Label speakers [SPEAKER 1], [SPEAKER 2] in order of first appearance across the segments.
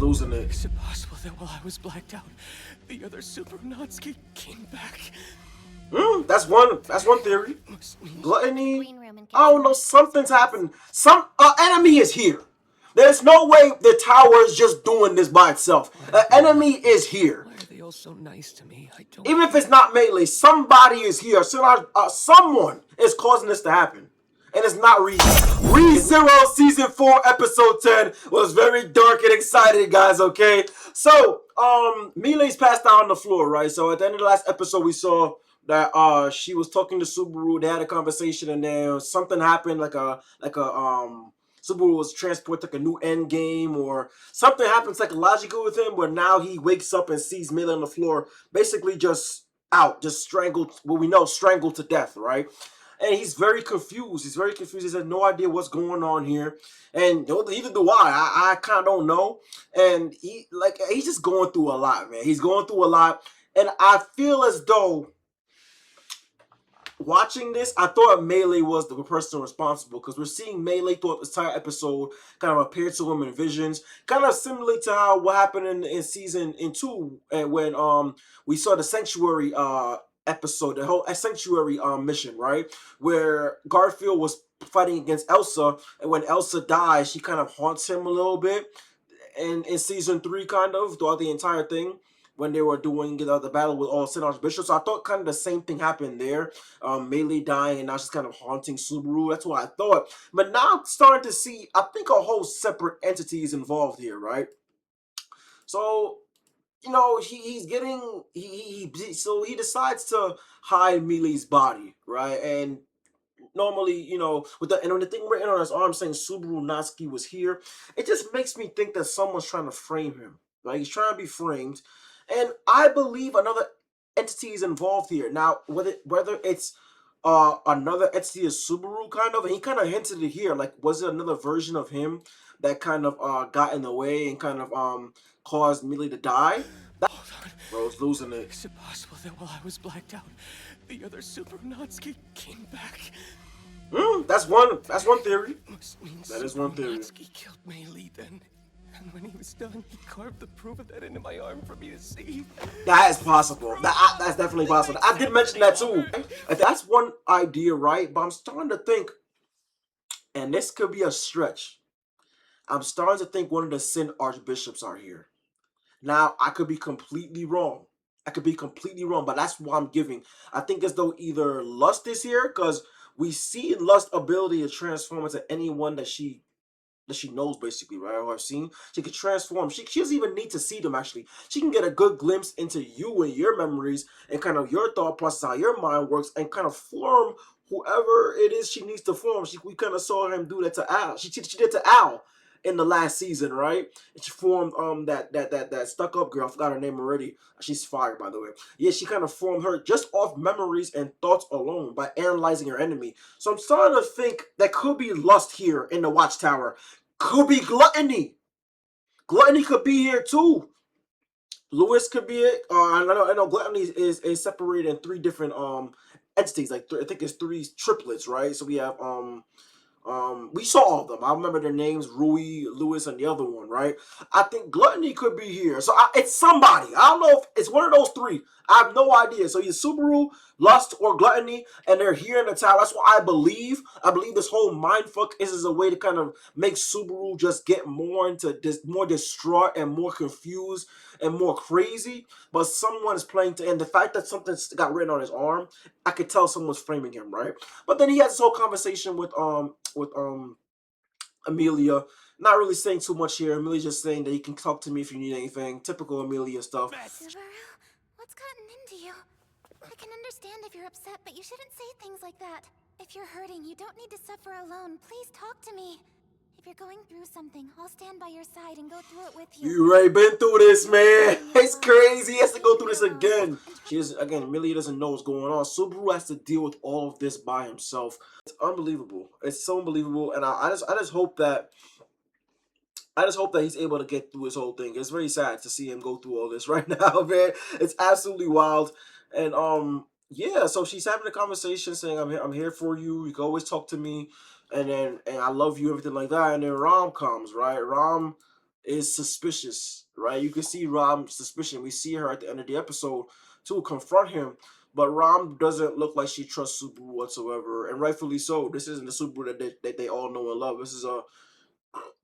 [SPEAKER 1] losing it.
[SPEAKER 2] Is it possible that while I was blacked out, the other Super Natsuki came back?
[SPEAKER 1] That's one theory.
[SPEAKER 2] Must mean
[SPEAKER 1] Gluttony. I don't know. Something's happened. Some enemy is here. There's no way the tower is just doing this by itself. An enemy is here.
[SPEAKER 2] why are they all so nice to me? I don't.
[SPEAKER 1] Even if it's not Melee, somebody is here. Someone is causing this to happen. And it's not Re. ReZero Season 4 Episode 10 was very dark and exciting, guys, okay? So, Melee's passed out on the floor, right? So at the end of the last episode, we saw that she was talking to Subaru. They had a conversation, and then something happened, like Subaru was transported to like a new end game, or something happened psychologically with him, where now he wakes up and sees Melee on the floor, basically just out, just strangled, well, we know, strangled to death, right? And he's very confused. He's very confused. He has no idea what's going on here. And neither do I. I kind of don't know. And he's just going through a lot, man. He's going through a lot. And I feel as though watching this, I thought Melee was the person responsible, because we're seeing Melee throughout this entire episode kind of appear to him in visions, kind of similar to how what happened in season 2, when we saw the Sanctuary episode, the whole Sanctuary mission, right, where Garfield was fighting against Elsa, and when Elsa dies, she kind of haunts him a little bit, and in season 3, kind of throughout the entire thing, when they were doing the battle with all 10 Archbishops. So I thought kind of the same thing happened there. Melee dying, and now she's kind of haunting Subaru. That's what I thought. But now I'm starting to see, I think a whole separate entity is involved here, right? So, you know, so he decides to hide Melee's body, right? And normally, you know, when the thing written on his arm saying Subaru Natsuki was here, it just makes me think that someone's trying to frame him. Right? He's trying to be framed. And I believe another entity is involved here. Now, whether it's another entity of Subaru, kind of, and he kind of hinted it here, like, was it another version of him that kind of got in the way and kind of caused Melee to die?
[SPEAKER 2] Hold on.
[SPEAKER 1] Bro's losing it.
[SPEAKER 2] Is it possible that while I was blacked out, the other Super Natsuki came back?
[SPEAKER 1] That's one theory.
[SPEAKER 2] Must mean
[SPEAKER 1] That is one theory.
[SPEAKER 2] Natsuki killed Melee then. And when he was done, he carved the proof of that into my arm for me to see.
[SPEAKER 1] That is possible. That's definitely possible. I did mention that too. That's one idea, right? But I'm starting to think, and this could be a stretch, I'm starting to think one of the Sin Archbishops are here. Now, I could be completely wrong. But that's what I'm giving. I think as though either Lust is here, because we see Lust's ability to transform into anyone that she knows, basically, right? Or I've seen. She can transform. She doesn't even need to see them, actually. She can get a good glimpse into you and your memories and kind of your thought process, how your mind works, and kind of form whoever it is she needs to form. We kind of saw him do that to Al. She did to Al in the last season, right? And she formed that stuck-up girl. I forgot her name already. She's fired, by the way. Yeah, she kind of formed her just off memories and thoughts alone by analyzing her enemy. So I'm starting to think that could be Lust here in the Watchtower. Could be Gluttony. Gluttony could be here too. Lewis could be it. I know Gluttony is separated in 3 different entities. Like I think it's 3 triplets, right? So we have we saw all of them. I remember their names: Rui, Lewis, and the other one, right? I think Gluttony could be here. So it's somebody. I don't know if it's one of those 3. I have no idea. So either Subaru, Lust, or Gluttony, and they're here in the tower. That's what I believe. I believe this whole mindfuck is a way to kind of make Subaru just get more into this, more distraught and more confused and more crazy. But someone is playing to, and the fact that something's got written on his arm, I could tell someone's framing him, right? But then he has this whole conversation with Amelia. Not really saying too much here. Amelia's just saying that you can talk to me if you need anything. Typical Amelia stuff.
[SPEAKER 3] Subaru, what's gotten into you? I can understand if you're upset, but you shouldn't say things like that. If you're hurting, you don't need to suffer alone. Please talk to me. If you're going through something, I'll stand by your side and go through it with you.
[SPEAKER 1] You already been through this, man. It's crazy. He has to go through this again. Amelia doesn't know what's going on. Subaru has to deal with all of this by himself. It's unbelievable. It's so unbelievable. And I just hope that he's able to get through his whole thing. It's very sad to see him go through all this right now, man. It's absolutely wild. And yeah, so she's having a conversation saying, I'm here for you. You can always talk to me. And I love you, everything like that. And then Rom comes, right? Rom is suspicious, right? You can see Rom's suspicion. We see her at the end of the episode to confront him, but Rom doesn't look like she trusts Subaru whatsoever, and rightfully so. This isn't the Subaru that they all know and love. This is a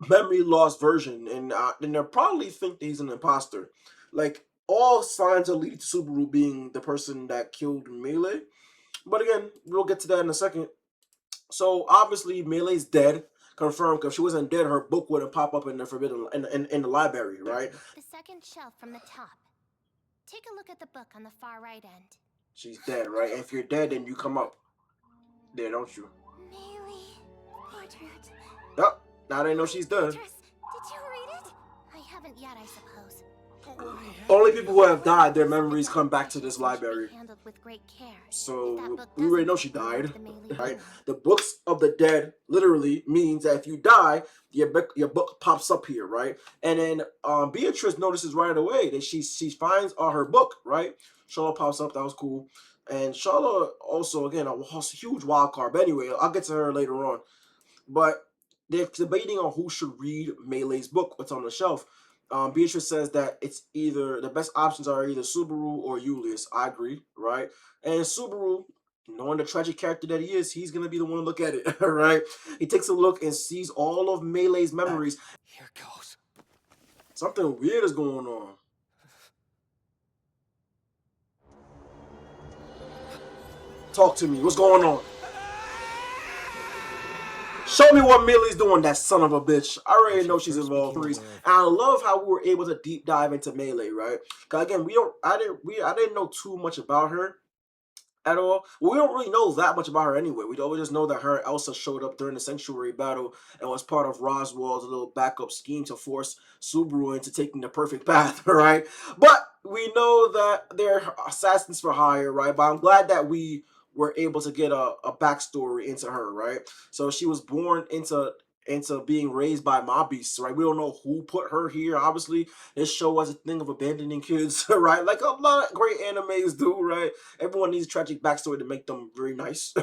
[SPEAKER 1] memory lost version, and they'll probably think that he's an imposter. Like, all signs are leading to Subaru being the person that killed Melee. But again, we'll get to that in a second. So obviously Melee's dead, confirmed. Because if she wasn't dead, her book wouldn't pop up in the forbidden in the library, right?
[SPEAKER 3] The second shelf from the top. Take a look at the book on the far right end.
[SPEAKER 1] She's dead, right? And if you're dead, then you come up there, don't you?
[SPEAKER 3] Melee portrait.
[SPEAKER 1] Yep. Now they know she's dead.
[SPEAKER 3] Did you read it? I haven't yet, I suppose.
[SPEAKER 1] Only people who have died, their memories come back to this library.
[SPEAKER 3] Handled with great care.
[SPEAKER 1] So we already know she died, right? The books of the dead literally means that if you die, your book pops up here, right? And then Beatrice notices right away that she finds her book, right? Charlotte pops up. That was cool. And Charlotte also, again, a huge wild card. But anyway, I'll get to her later on. But they're debating on who should read Melee's book, what's on the shelf. Beatrice says that it's either the best options are either Subaru or Julius. I agree, right? And Subaru, knowing the tragic character that he is, he's gonna be the one to look at it, right? He takes a look and sees all of Melee's memories.
[SPEAKER 2] Here goes.
[SPEAKER 1] Something weird is going on. Talk to me. What's going on? Show me what Melee's doing, that son of a bitch. I already know she's involved. And I love how we were able to deep dive into Melee, right? Because again, I didn't know too much about her at all. Well, we don't really know that much about her anyway. We always just know that her and Elsa showed up during the Sanctuary battle and was part of Roswell's little backup scheme to force Subaru into taking the perfect path, right? But we know that they're assassins for hire, right? But I'm glad that we were able to get a backstory into her, right? So she was born into being raised by mob beasts, right? We don't know who put her here. Obviously, this show has a thing of abandoning kids, right? Like a lot of great animes do, right? Everyone needs a tragic backstory to make them very nice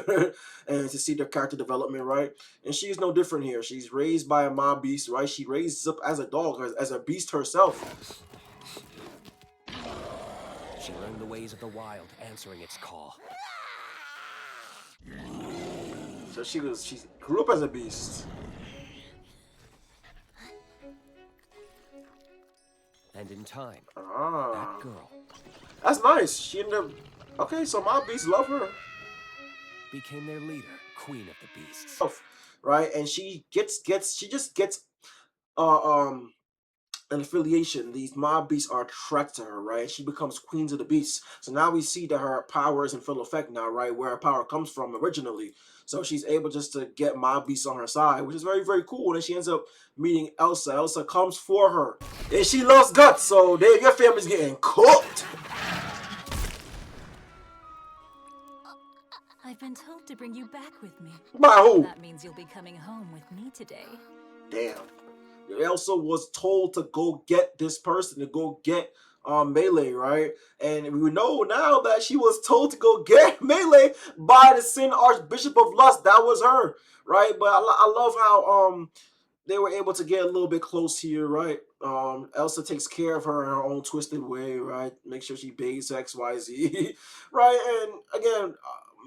[SPEAKER 1] and to see their character development, right? And she's no different here. She's raised by a mob beast, right? She raises up as a dog, as a beast herself.
[SPEAKER 2] She learned the ways of the wild, answering its call.
[SPEAKER 1] So she grew up as a beast.
[SPEAKER 2] And in time,
[SPEAKER 1] Ah,
[SPEAKER 2] that girl
[SPEAKER 1] that's nice. She ended up. Okay, so my beasts love her,
[SPEAKER 2] became their leader, queen of the beasts.
[SPEAKER 1] right? And she just gets an affiliation. These mob beasts are attracted to her, right? She becomes queens of the beasts. So now we see that her power is in full effect now, right? Where her power comes from originally. So she's able just to get mob beasts on her side, which is very, very cool. And then she ends up meeting Elsa. Elsa comes for her, and she loves guts. So your family's getting cooked.
[SPEAKER 4] I've been told to bring you back with me.
[SPEAKER 1] By who?
[SPEAKER 4] That means you'll be coming home with me today.
[SPEAKER 1] Damn. Elsa was told to go get this person, to go get Melee, right? And we know now that she was told to go get Melee by the Sin Archbishop of Lust. That was her, right? But I love how they were able to get a little bit close here, right? Elsa takes care of her in her own twisted way, right? Make sure she bathes XYZ, right? And again,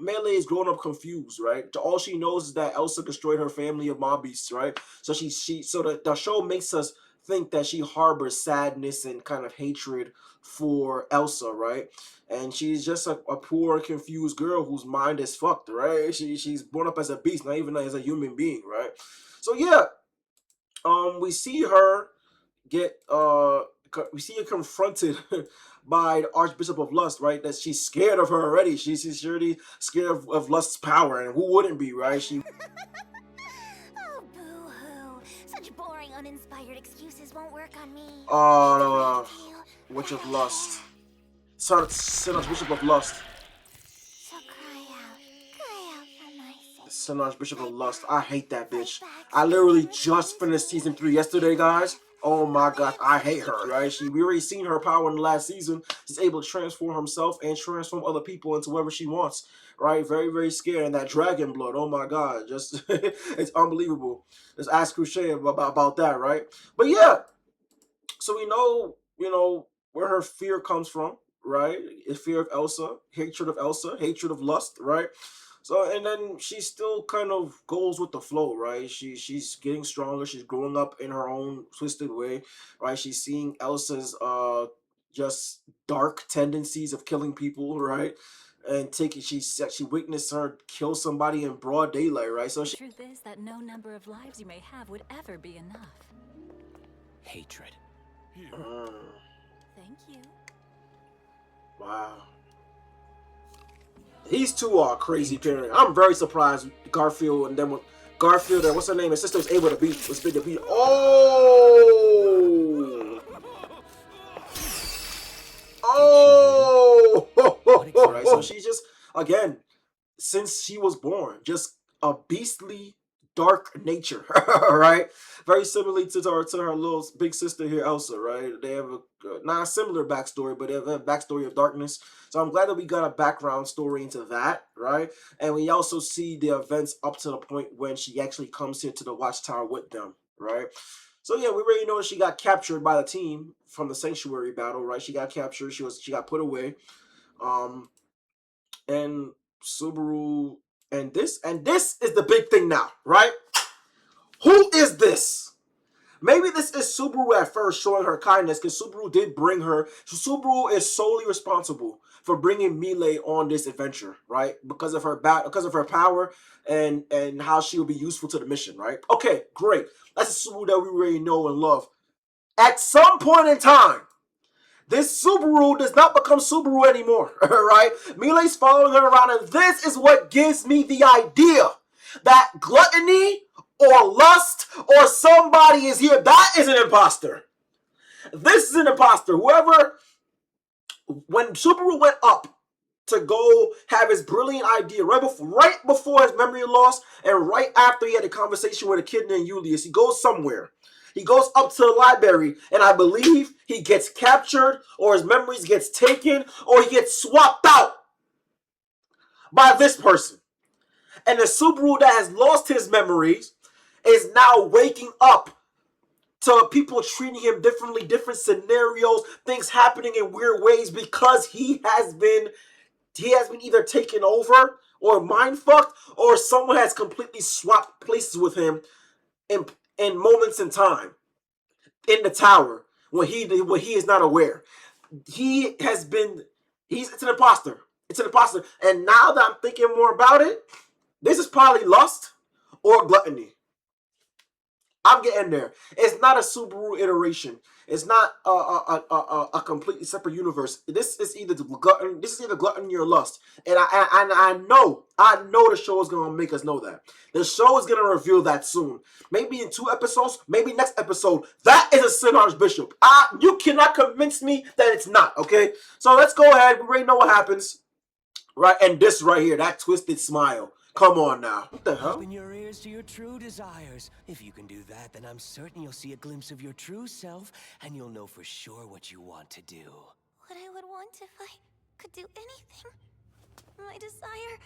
[SPEAKER 1] Melee is growing up confused, right? All she knows is that Elsa destroyed her family of mob beasts, right? So the show makes us think that she harbors sadness and kind of hatred for Elsa, right? And she's just a poor, confused girl whose mind is fucked, right? She's born up as a beast, not even as a human being, right? So yeah, we see her confronted by the Archbishop of Lust, right? That she's scared of her already. She's surely scared of Lust's power, and who wouldn't be, right?
[SPEAKER 3] Oh, boo-hoo. Such boring, uninspired excuses won't work on me.
[SPEAKER 1] Witch of Lust. Sin Archbishop of Lust.
[SPEAKER 3] So cry out for my sake.
[SPEAKER 1] Sin Archbishop of Lust. I hate that bitch. I literally just finished season 3 yesterday, guys. Oh my gosh, I hate her, right? We already seen her power in the last season. She's able to transform herself and transform other people into whoever she wants, right? Very, very scary. And that dragon blood, oh my god, just it's unbelievable. Let's ask Crochet about that, right? But yeah, So we know, where her fear comes from, right? It's fear of Elsa, hatred of lust, right? So and then she still kind of goes with the flow, right? She's getting stronger. She's growing up in her own twisted way, right? She's seeing Elsa's just dark tendencies of killing people, right? And she witnessed her kill somebody in broad daylight, right? So
[SPEAKER 4] The truth is that no number of lives you may have would ever be enough.
[SPEAKER 2] Hatred.
[SPEAKER 4] Thank you.
[SPEAKER 1] Wow. These two are crazy pairing. I'm very surprised Garfield and then Garfield and what's her name? His sister was able to beat Oh! Oh! Right, so she's just again, since she was born, just a beastly dark nature, right? Very similarly to her little big sister here, Elsa, right? They have a not a similar backstory, but they have a backstory of darkness. So I'm glad that we got a background story into that, right? And we also see the events up to the point when she actually comes here to the Watchtower with them, right? So yeah, we already know that she got captured by the team from the Sanctuary battle, right? She got captured. She got put away. And Subaru and this is the big thing now, right? Who is this? Maybe this is Subaru at first showing her kindness because Subaru did bring her. So Subaru is solely responsible for bringing Melee on this adventure, right? Because of her power and how she will be useful to the mission, right? Okay, great. That's a Subaru that we already know and love. At some point in time, this Subaru does not become Subaru anymore, right? Melee's following her around, and this is what gives me the idea that gluttony or lust or somebody is here. That is an imposter. This is an imposter. When Subaru went up to go have his brilliant idea right before his memory loss and right after he had a conversation with a kid named Julius, he goes somewhere. He goes up to the library, and I believe he gets captured, or his memories gets taken, or he gets swapped out by this person. And the Subaru that has lost his memories is now waking up to people treating him differently, different scenarios, things happening in weird ways because he has been either taken over or mind fucked, or someone has completely swapped places with him in moments in time. In the tower when he is not aware. It's an imposter. It's an imposter. And now that I'm thinking more about it, this is probably lust or gluttony. I'm getting there. It's not a Subaru iteration. It's not a completely separate universe. This is either gluttony or lust. And I know the show is gonna make us know that. The show is gonna reveal that soon. Maybe in 2 episodes, maybe next episode. That is a Sin Archbishop. You cannot convince me that it's not, okay? So let's go ahead. We already know what happens. Right, and this right here, that twisted smile. Come on now. What the hell?
[SPEAKER 2] Open your ears to your true desires. If you can do that, then I'm certain you'll see a glimpse of your true self, and you'll know for sure what you want to do.
[SPEAKER 3] What I would want if I could do anything. My desire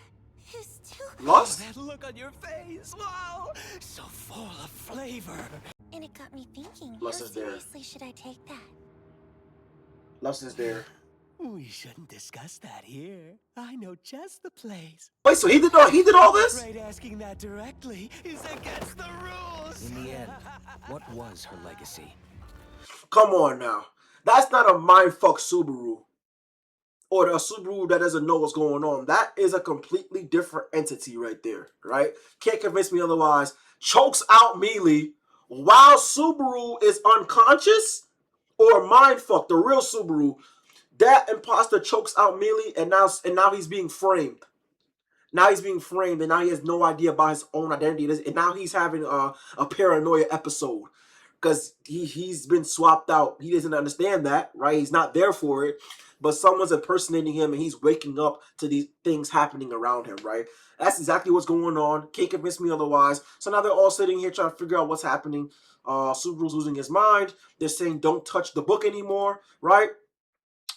[SPEAKER 3] is to...
[SPEAKER 1] Lust?
[SPEAKER 2] Oh, that look on your face! Wow! So full of flavor!
[SPEAKER 3] And it got me thinking,
[SPEAKER 1] Lust
[SPEAKER 3] how
[SPEAKER 1] is there.
[SPEAKER 3] seriously should I take that?
[SPEAKER 1] Lust is there.
[SPEAKER 2] We shouldn't discuss that here. I know just the place.
[SPEAKER 1] Wait, so he did all this?
[SPEAKER 2] Afraid asking that directly is against the rules!
[SPEAKER 5] In the end, what was her legacy?
[SPEAKER 1] Come on now. That's not a mindfuck Subaru. Or a Subaru that doesn't know what's going on. That is a completely different entity right there, right? Can't convince me otherwise. Chokes out Melee while Subaru is unconscious or mindfuck, the real Subaru. That imposter chokes out Melee, and now he's being framed. Now he's being framed, and now he has no idea about his own identity. And now he's having a paranoia episode because he's been swapped out. He doesn't understand that, right? He's not there for it, but someone's impersonating him, and he's waking up to these things happening around him, right? That's exactly what's going on. Can't convince me otherwise. So now they're all sitting here trying to figure out what's happening. Subaru's losing his mind. They're saying don't touch the book anymore, right?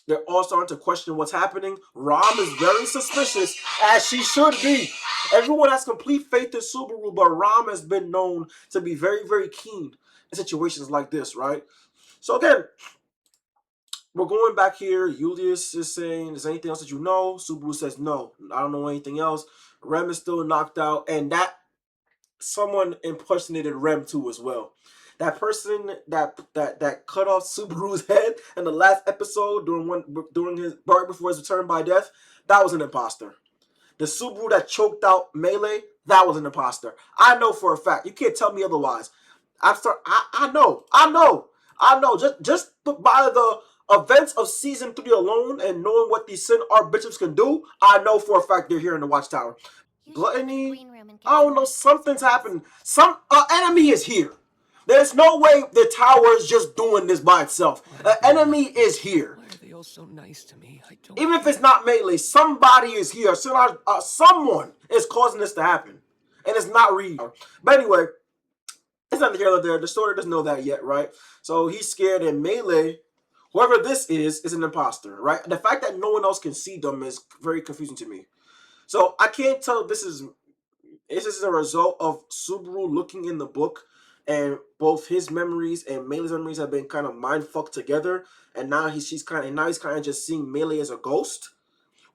[SPEAKER 1] They're all starting to question what's happening. Ram is very suspicious, as she should be. Everyone has complete faith in Subaru, but Ram has been known to be very, very keen in situations like this, right? So again, we're going back here. Julius is saying, is there anything else that you know? Subaru says, no, I don't know anything else. Rem is still knocked out. And that someone impersonated Rem too as well. That person that cut off Subaru's head in the last episode during his right before his return by death, that was an imposter. The Subaru that choked out Melee, that was an imposter. I know for a fact. You can't tell me otherwise. I know. Just by the events of season 3 alone and knowing what these Sin Archbishops can do, I know for a fact they're here in the Watchtower. Gluttony, I don't know, something's happened. Some enemy is here. There's no way the tower is just doing this by itself. An enemy is here.
[SPEAKER 5] Why are they all so nice to me? I don't.
[SPEAKER 1] Even if it's not Melee, somebody is here. Someone is causing this to happen. And it's not Reed. But anyway, it's not here or there. The story doesn't know that yet, right? So he's scared, and Melee, whoever this is an imposter, right? The fact that no one else can see them is very confusing to me. So I can't tell if this is a result of Subaru looking in the book and both his memories and Melee's memories have been kind of mind fucked together, and now he's kind of just seeing Melee as a ghost,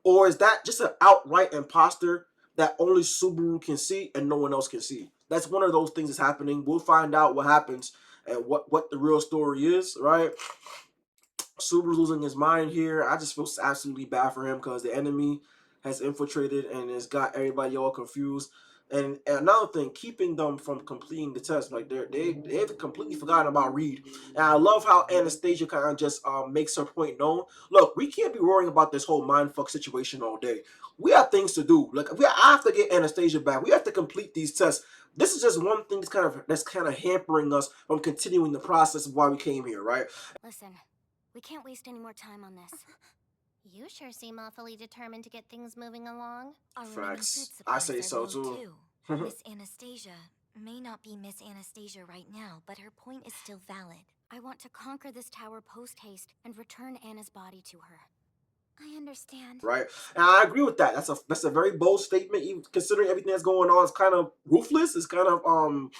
[SPEAKER 1] or is that just an outright imposter that only Subaru can see and no one else can see? That's one of those things that's happening. We'll find out what happens and what the real story is, right? Subaru's losing his mind here. I just feel absolutely bad for him because the enemy has infiltrated and has got everybody all confused. And another thing, keeping them from completing the test. Like they've completely forgotten about Reed. And I love how Anastasia kind of just makes her point known. Look, we can't be worrying about this whole mindfuck situation all day. We have things to do. Like I have to get Anastasia back. We have to complete these tests. This is just one thing that's kind of hampering us from continuing the process of why we came here, right?
[SPEAKER 3] Listen, we can't waste any more time on this. You sure seem awfully determined to get things moving along.
[SPEAKER 4] Our remaining
[SPEAKER 1] Facts.
[SPEAKER 4] food
[SPEAKER 1] I
[SPEAKER 4] supplies
[SPEAKER 1] say
[SPEAKER 4] are
[SPEAKER 1] so,
[SPEAKER 4] low,
[SPEAKER 1] too.
[SPEAKER 4] Miss Anastasia may not be Miss Anastasia right now, but her point is still valid. I want to conquer this tower post-haste and return Anna's body to her.
[SPEAKER 3] I understand.
[SPEAKER 1] Right, and I agree with that. That's a very bold statement, even considering everything that's going on. It's kind of ruthless. It's kind of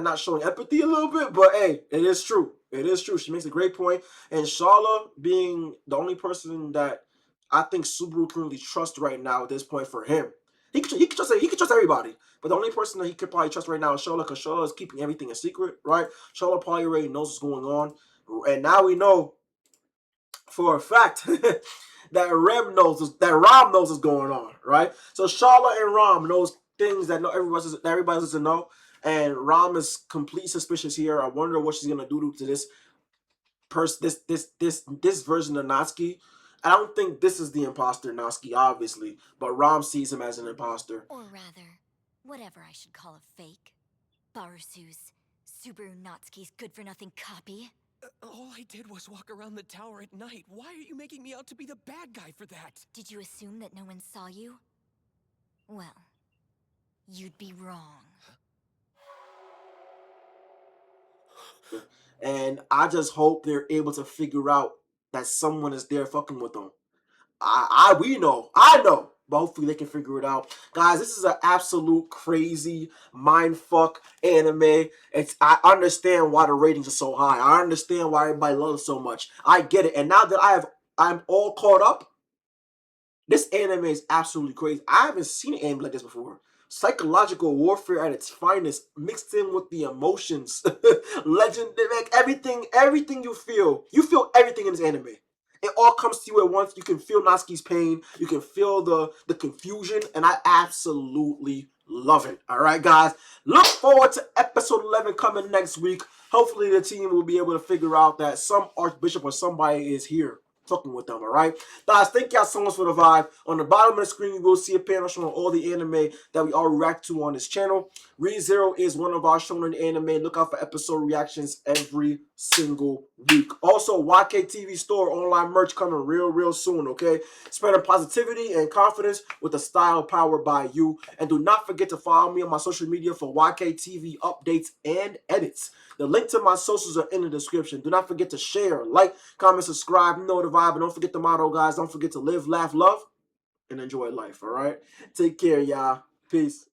[SPEAKER 1] not showing empathy a little bit, but hey, it is true. It is true. She makes a great point. And Sharla being the only person that I think Subaru currently trusts right now at this point for him. He could trust everybody, but the only person that he could probably trust right now is Sharla, because Sharla is keeping everything a secret, right? Sharla probably already knows what's going on, and now we know for a fact that Ram knows what's going on, right? So Sharla and Ram knows things that everybody doesn't know, and Ram is completely suspicious here. I wonder what she's gonna do to this person, this version of Natsuki. I don't think this is the imposter Natsuki, obviously, but Ram sees him as an imposter.
[SPEAKER 4] Or rather, whatever I should call a fake. Barusu's Subaru Natsuki's good-for-nothing copy.
[SPEAKER 5] All I did was walk around the tower at night. Why are you making me out to be the bad guy for that?
[SPEAKER 4] Did you assume that no one saw you? Well, you'd be wrong.
[SPEAKER 1] And I just hope they're able to figure out that someone is there fucking with them. I know, but hopefully they can figure it out. Guys, this is an absolute crazy mindfuck anime. I understand why the ratings are so high. I understand why everybody loves it so much. I get it. And now that I'm all caught up, this anime is absolutely crazy. I haven't seen an anime like this before. Psychological warfare at its finest, mixed in with the emotions. Legend, like everything you feel everything in this anime. It all comes to you at once. You can feel Natsuki's pain. You can feel the confusion. And I absolutely love it. All right, guys. Look forward to episode 11 coming next week. Hopefully the team will be able to figure out that some archbishop or somebody is here talking with them, all right? Guys, thank y'all so much for the vibe. On the bottom of the screen, you will see a panel showing all the anime that we all react to on this channel. ReZero is one of our shonen anime. Look out for episode reactions every single week. Also, YKTV store online merch coming real soon, okay? Spreading positivity and confidence with a style powered by you. And do not forget to follow me on my social media for YKTV updates and edits. The link to my socials are in the description. Do not forget to share, like, comment, subscribe. You know the vibe. And don't forget the motto, guys. Don't forget to live, laugh, love, and enjoy life, all right? Take care, y'all. Peace.